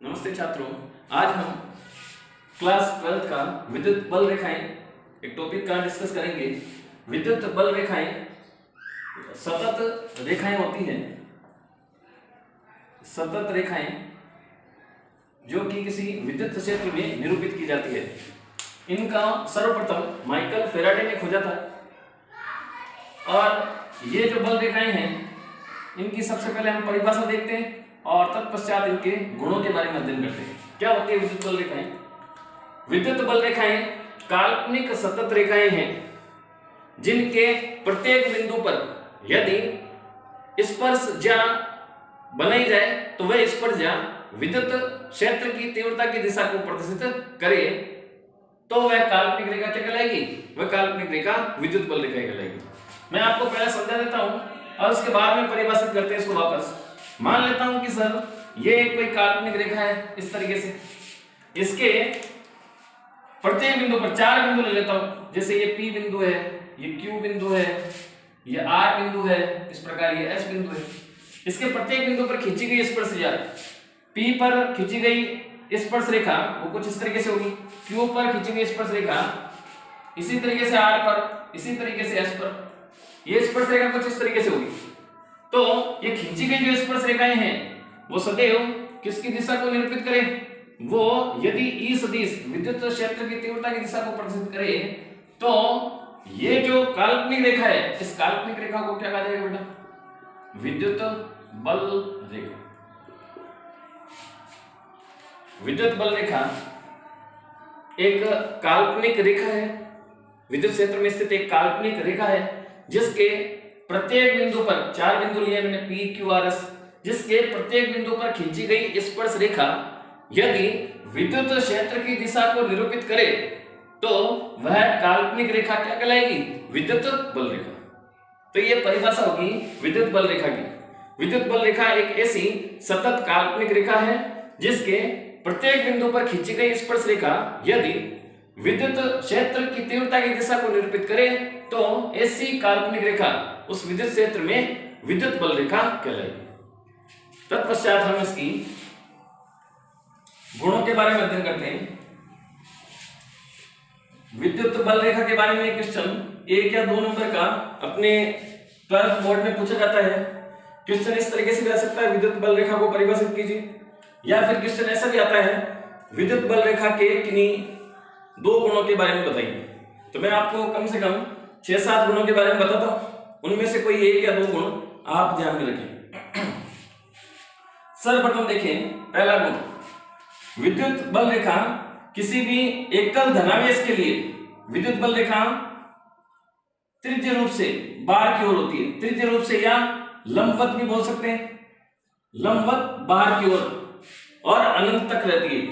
नमस्ते छात्रों, आज हम क्लास 12 का विद्युत बल रेखाएं एक टॉपिक का डिस्कस करेंगे। विद्युत बल रेखाएं सतत रेखाएं होती हैं, सतत रेखाएं जो कि किसी विद्युत क्षेत्र में निरूपित की जाती है। इनका सर्वप्रथम माइकल फैराडे ने खोजा था और ये जो बल रेखाएं हैं इनकी सबसे पहले हम परिभाषा देखते हैं और तत्पश्चात इनके गुणों के बारे में अध्ययन करते हैं। क्या होती है विद्युत बल रेखाएं? विद्युत बल रेखाएं काल्पनिक सतत रेखाएं हैं जिनके प्रत्येक बिंदु पर यदि स्पर्शज्या बनाई जाए तो वह स्पर्शज्या विद्युत क्षेत्र की तीव्रता की दिशा को प्रदर्शित करे तो वह काल्पनिक रेखा क्या कहलाएगी? वह काल्पनिक रेखा विद्युत बल रेखा कहलाएगी। मैं आपको पहले समझा देता हूं और उसके बाद में परिभाषित करते हैं इसको वापस। मान लेता हूं कि सर ये एक कोई काल्पनिक रेखा है इस तरीके से, इसके प्रत्येक बिंदु पर 4 बिंदु ले लेता हूं। जैसे ये P बिंदु है, ये Q बिंदु है, ये R बिंदु है, इस प्रकार ये S बिंदु है। इसके प्रत्येक बिंदु पर खींची गई स्पर्शरेखा P पर खींची गई स्पर्श रेखा वो कुछ इस तरीके से होगी, Q पर खींची गई स्पर्श रेखा इसी तरीके से R पर, इसी तरीके से S पर, ये स्पर्श रेखा कुछ इस तरीके से होगी। तो ये खींची गई जो स्पर्श रेखाएं हैं वो सदैव किसकी दिशा को निरूपित करें? वो यदि E सदिश विद्युत क्षेत्र की तीव्रता की दिशा को प्रदर्शित करे तो ये जो काल्पनिक रेखा है इस काल्पनिक रेखा को क्या कहा जाएगा बेटा? विद्युत बल रेखा। विद्युत बल रेखा एक काल्पनिक रेखा है, विद्युत क्षेत्र में स्थित एक काल्पनिक रेखा है जिसके प्रत्येक बिंदु पर 4 बिंदु लिए मैंने P, Q, R, S, जिसके प्रत्येक बिंदु पर खींची गई स्पर्श रेखा यदि विद्युत क्षेत्र की दिशा को निरूपित करे तो वह काल्पनिक रेखा क्या कहलाएगी? विद्युत बल रेखा। तो ये परिभाषा होगी विद्युत बल रेखा की। विद्युत बल रेखा एक ऐसी सतत काल्पनिक रेखा है जिसके प्रत्येक बिंदु पर खींची गई स्पर्श रेखा यदि विद्युत क्षेत्र की तीव्रता की दिशा को निरूपित करे तो ऐसी काल्पनिक रेखा उस विद्युत क्षेत्र में विद्युत बल रेखा कहलाएगी। तत्पश्चात हम इसकी गुणों के बारे में अध्ययन करते हैं। विद्युत बल रेखा के बारे में क्वेश्चन 1 या 2 नंबर का अपने 12th बोर्ड में पूछा जाता है। क्वेश्चन इस तरीके से भी आ सकता है, विद्युत बल रेखा को परिभाषित कीजिए, या फिर क्वेश्चन ऐसा भी आता है विद्युत बल रेखा के किन्हीं 2 गुणों के बारे में बताइए। तो मैं आपको कम से कम 6-7 गुणों के बारे में बताता हूं, उनमें से कोई 1 या 2 गुण आप ध्यान में रखें। सर्वप्रथम देखें पहला गुण, विद्युत बल रेखा किसी भी एकल धनावेश के लिए विद्युत बल रेखा तृतीय रूप से बाहर की ओर होती है। तृतीय रूप से या लंबवत भी बोल सकते हैं, लंबवत बाहर की ओर और अनंत तक रहती है।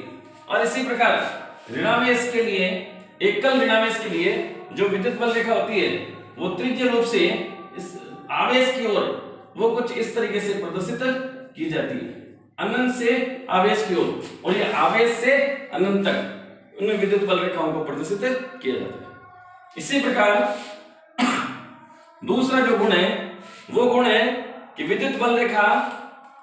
और इसी प्रकार ऋणावेश के लिए, एकल ऋणावेश के लिए जो विद्युत बल रेखा होती है वो तृतीय रूप से इस आवेश की ओर वो कुछ इस तरीके से प्रदर्शित की जाती है, अनंत से आवेश की ओर, और ये आवेश से अनंत तक उन विद्युत बल रेखाओं को प्रदर्शित किया जाता है। इसी प्रकार दूसरा जो गुण है वो गुण है कि विद्युत बल रेखा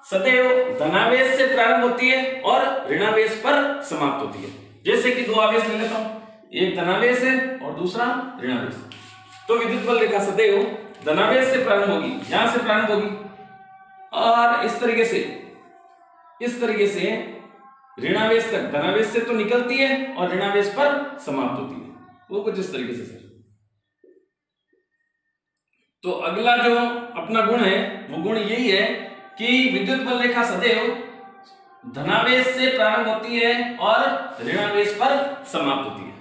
सदैव धनावेश से प्रारंभ होती है और ऋणावेश पर समाप्त होती है। जैसे कि 2 आवेश ले लेता हूं, एक धनावेश है और दूसरा ऋणावेश। तो विद्युत बल रेखा सदैव धनावेश से प्रारंभ होगी, यहां से प्रारंभ होगी और इस तरीके से ऋणावेश तक, धनावेश से तो निकलती है और ऋणावेश पर समाप्त होती है, वो कुछ इस तरीके से सर। तो अगला जो अपना गुण है वो गुण यही है कि विद्युत बल रेखा सदैव धनावेश से प्रारंभ होती है और ऋणावेश पर समाप्त होती है।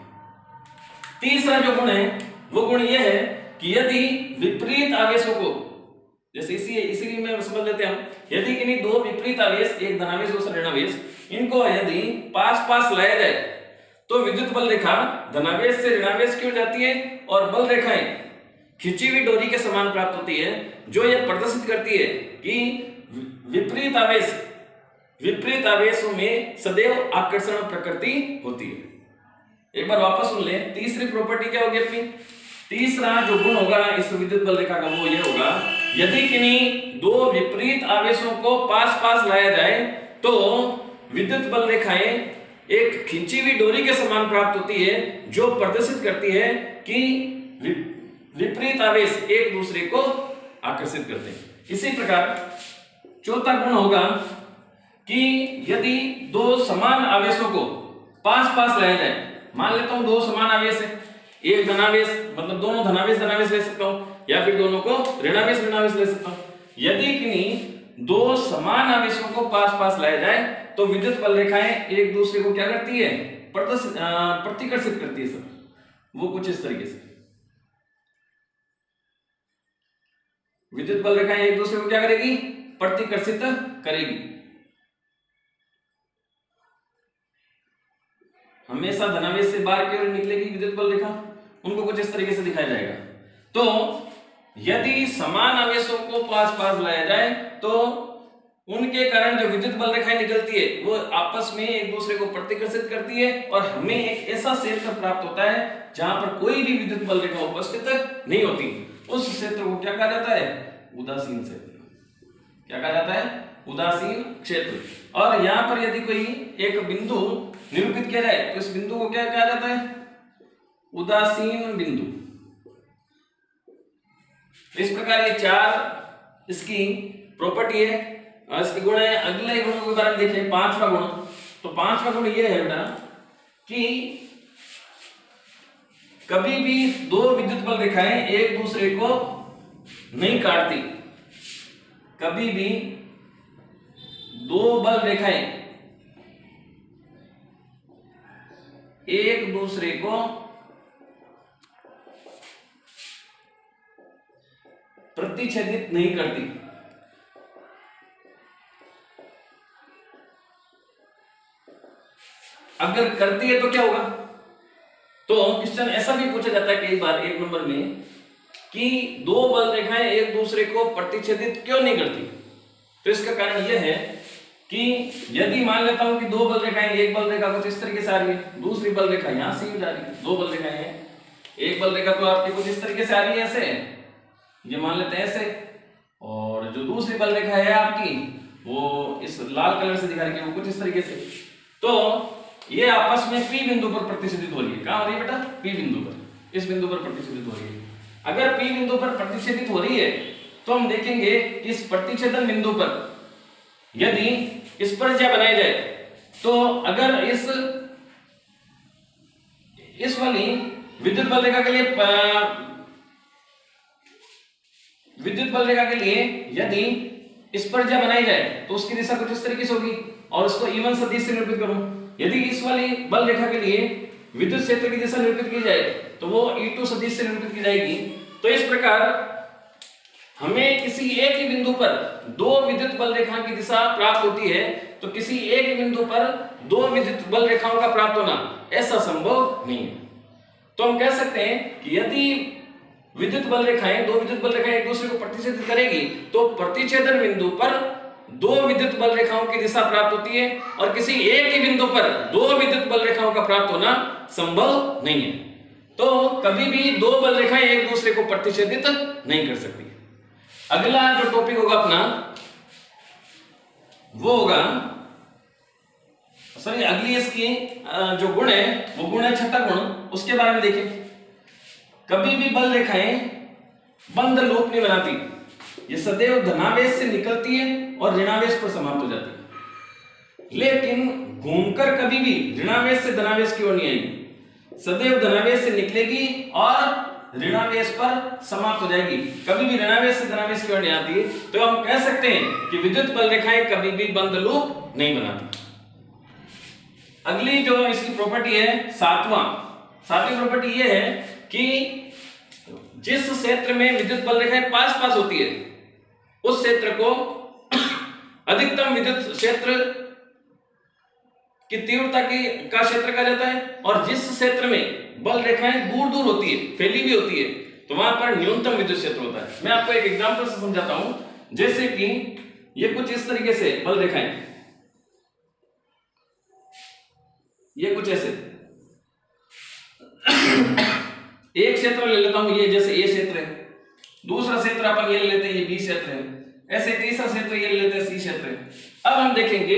तीसरा जो गुण है वो गुण यह है कि यदि विपरीत आवेशों को, जैसे इसी में समझ लेते हैं हम, यदि किन्हीं 2 विपरीत आवेश, एक धनावेश दूसरा ऋणावेश, इनको यदि पास पास लाया जाए तो विद्युत बल रेखा धनावेश से ऋणावेश की ओर जाती है और बल रेखाएं खिंची हुई डोरी के समान प्राप्त होती है, जो यह प्रदर्शित करती है कि विपरीत आवेशों में सदैव आकर्षण प्रकृति होती है। एक बार वापस सुन लें, तीसरी प्रॉपर्टी क्या होगी अपनी? तीसरा जो गुण होगा इस विद्युत बल रेखा का वो ये होगा, यदि किन्हीं 2 विपरीत आवेशों को पास पास लाया जाए तो विद्युत बल रेखाएं एक खींची हुई डोरी के समान प्राप्त होती है, जो प्रदर्शित करती है कि विपरीत आवेश एक दूसरे को आकर्षित करते हैं। इसी प्रकार चौथा गुण होगा कि यदि दो समान आवेशों को पास पास लाया जाए, मान लेता हूं दो समान आवेश है, एक धनावेश मतलब दोनों धनावेश धनावेश ले सकता हूं, या फिर दोनों को ऋणावेश ऋणावेश ले सकता हूं। यदि किन्हीं दो समान आवेशों को पास पास लाया जाए तो विद्युत बल रेखाएं एक दूसरे को क्या करती है, प्रतिकर्षित करती है सर। वो कुछ इस तरीके से विद्युत बल रेखाएं एक दूसरे को क्या करेगी, प्रतिकर्षित करेगी। हमेशा धनावेश से बाहर की ओर निकलेगी विद्युत बल रेखा, उनको कुछ इस तरीके से दिखाया जाएगा। तो यदि समान आवेशों को पास पास लाया जाए तो उनके कारण जो विद्युत बल रेखाएं निकलती है वो आपस में एक दूसरे को प्रतिकर्षित करती है, और हमें एक ऐसा क्षेत्र प्राप्त होता है जहां पर कोई भी विद्युत बल रेखा उपस्थित नहीं होती। उस क्षेत्र को क्या कहा जाता है, उदासीन क्षेत्र। क्या कहा जाता है, उदासीन क्षेत्र। और यहां पर यदि कोई एक बिंदु निरूपित किया जाए तो इस बिंदु को क्या कहा जाता है, उदासीन बिंदु। इस प्रकार ये चार इसकी प्रॉपर्टी है और इसके गुण है। अगले गुणों के बारे में देखें, पांचवा गुण। तो पांचवा गुण ये है बेटा कि कभी भी दो विद्युत बल रेखाएं एक दूसरे को नहीं काटती। कभी भी दो बल रेखाएं एक दूसरे को प्रतिच्छेदित नहीं करती। अगर करती है तो क्या होगा, तो क्वेश्चन ऐसा भी पूछा जाता है कई बार 1 नंबर में कि दो बल रेखाएं एक दूसरे को प्रतिच्छेदित क्यों नहीं करती। तो इसका कारण यह है कि यदि मान लेता हूं कि दो बल रेखाएं, एक बल रेखा कुछ इस तरीके से आ रही है, दूसरी बल रेखा यहां से ही जा रही है। दो बल रेखाएं हैं, एक बल रेखा तो आपकी कुछ इस तरीके से आ रही है ऐसे, ये मान लेते हैं ऐसे, और जो दूसरी बल रेखा है आपकी वो इस लाल कलर से दिखा रही है, वो कुछ इस तरीके से। तो ये आपस में P बिंदु पर प्रतिच्छेदित हो रही है। कहां हो रही है बेटा, P बिंदु पर, इस बिंदु पर प्रतिच्छेदित हो रही है। अगर P बिंदु पर प्रतिच्छेदित हो रही है तो हम देखेंगे कि इस प्रतिच्छेदन बिंदु पर यदि स्पर्शा बनाई जाए तो अगर इस वाली विद्युत बल रेखा के लिए यदि स्पर्शा बनाई जाए तो उसकी दिशा कुछ इस तरीके से होगी, और उसको E1 सदिश से निरूपित करूं। यदि इस वाली बल रेखा के लिए विद्युत क्षेत्र की दिशा निरूपित की जाए तो वो E2 सदिश से निरूपित की जाएगी। तो इस प्रकार हमें किसी एक ही बिंदु पर दो विद्युत बल रेखाओं की दिशा प्राप्त होती है, तो किसी एक बिंदु पर दो विद्युत बल रेखाओं का प्राप्त होना ऐसा संभव नहीं है। तो हम कह सकते हैं कि यदि दो विद्युत बल रेखाएं एक दूसरे को प्रतिच्छेदित करेगी तो प्रतिच्छेदन बिंदु पर दो विद्युत बल रेखाओं की दिशा प्राप्त होती है, और किसी एक ही बिंदु पर दो विद्युत बल रेखाओं का प्राप्त होना संभव नहीं है। तो कभी भी दो बल रेखाएं एक दूसरे को प्रतिच्छेदित नहीं कर सकती। अगला जो टॉपिक होगा अपना वो होगा, सॉरी अगली इसकी जो गुण है वो गुण है छठा गुण, उसके बारे में देखें। कभी भी बल रेखाएं बंद लूप नहीं बनाती, ये सदैव धनावेश से निकलती है और ऋणावेश पर समाप्त हो जाती है, लेकिन घूमकर कभी भी ऋणावेश से धनावेश की ओर नहीं आएगी, सदैव धनावेश से निकलेगी और ऋणावेश पर समाप्त हो जाएगी, कभी भी ऋणावेश से धनावेश की ओर नहीं आती। तो हम कह सकते हैं कि विद्युत बल रेखाएं कभी भी बंद लूप नहीं बनाती। अगली जो इसकी प्रॉपर्टी है सातवीं प्रॉपर्टी ये है कि जिस क्षेत्र में विद्युत बल रेखाएं पास पास होती है उस क्षेत्र को अधिकतम विद्युत क्षेत्र की तीव्रता का क्षेत्र कहा जाता है, और जिस क्षेत्र में बल रेखाएं दूर दूर होती है, फैली हुई होती है, तो वहां पर न्यूनतम विद्युत क्षेत्र होता है। मैं आपको एक एग्जांपल से समझाता हूं, जैसे कि ये कुछ इस तरीके से बल रेखाएं, ये कुछ ऐसे एक क्षेत्र ले लेता हूं, ये जैसे ए क्षेत्र है, दूसरा क्षेत्र अपन ये ले लेते हैं, ये बी क्षेत्र है, ऐसे तीसरा क्षेत्र ये ले लेते हैं, सी क्षेत्र है। अब हम देखेंगे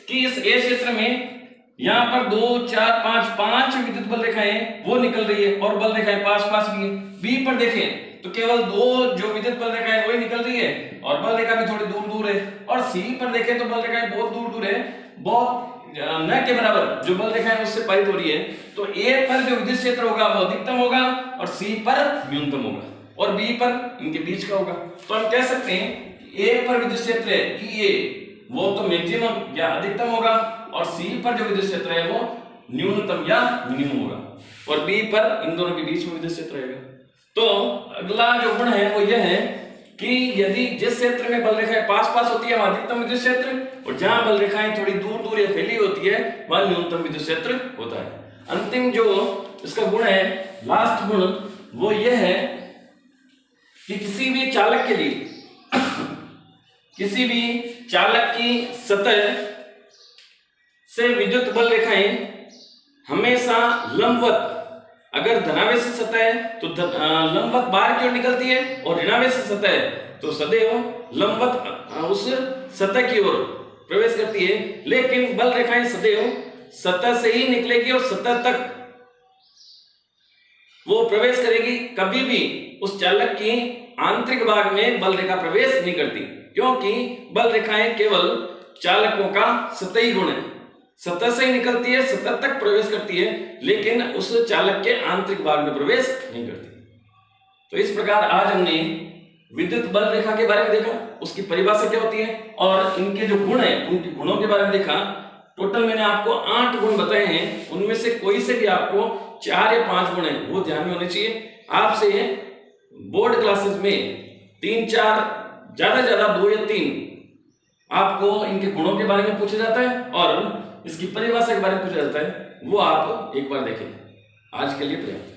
कि इस ए क्षेत्र में यहाँ पर 2 4 5 5 विद्युत बल रेखाएं वो निकल रही है और बल रेखाएं पास पास भी है। बी पर देखें तो केवल 2 जो विद्युत बल रेखाएं वही निकल रही है और बल रेखा भी थोड़ी दूर दूर है। और सी पर देखें तो बल रेखाएं बहुत दूर दूर है, बहुत न के बराबर जो बल रेखाएं उससे पारित हो रही है। तो ए पर जो विद्युत क्षेत्र होगा वो अधिकतम होगा और सी पर न्यूनतम होगा और बी पर इनके बीच का होगा। तो हम कह सकते हैं कि ए पर विद्युत क्षेत्र है ई ए वो तो मैक्सिमम या अधिकतम होगा और सी पर जो विद्युत क्षेत्र है वो न्यूनतम या मिनिमम होगा और बी पर इन दोनों के बीच में विद्युत क्षेत्र रहेगा। तो अगला जो गुण है वो यह है कि यदि जिस क्षेत्र में बल रेखाएं पास पास होती है वहां अधिकतम विद्युत क्षेत्र और जहां बल रेखाएं थोड़ी दूर दूर या फैली होती है वहां न्यूनतम विद्युत क्षेत्र होता है। अंतिम जो इसका गुण है, लास्ट गुण, वो यह है कि किसी भी चालक के लिए किसी भी चालक की सतह से विद्युत बल रेखाएं हमेशा लंबवत, अगर धनावेश सतह है तो लंबवत बाहर की ओर निकलती है और ऋणावेश सतह है तो सदैव लंबवत उस सतह की ओर प्रवेश करती है। लेकिन बल रेखाएं सदैव सतह से ही निकलेगी और सतह तक वो प्रवेश करेगी, कभी भी उस चालक की आंतरिक भाग में बल रेखा प्रवेश नहीं करती, क्योंकि बल रेखाएं केवल चालकों का सतही गुण है, सतह से ही निकलती है, सतह तक प्रवेश करती है, लेकिन उस चालक के आंतरिक भाग में प्रवेश नहीं करती। तो इस प्रकार आज हमने विद्युत बल रेखा के बारे में देखा, उसकी परिभाषा क्या होती है और इनके जो गुण है उनके गुणों के बारे में देखा। टोटल मैंने आपको 8 गुण बताए हैं, उनमें से कोई से भी आपको 4 या 5 गुण है वो ध्यान में होने चाहिए। आपसे बोर्ड क्लासेस में 3-4 ज्यादा 2 या 3 आपको इनके गुणों के बारे में पूछा जाता है और इसकी परिभाषा के बारे में पूछा जाता है, वो आप एक बार देखें। आज के लिए पर्याप्त।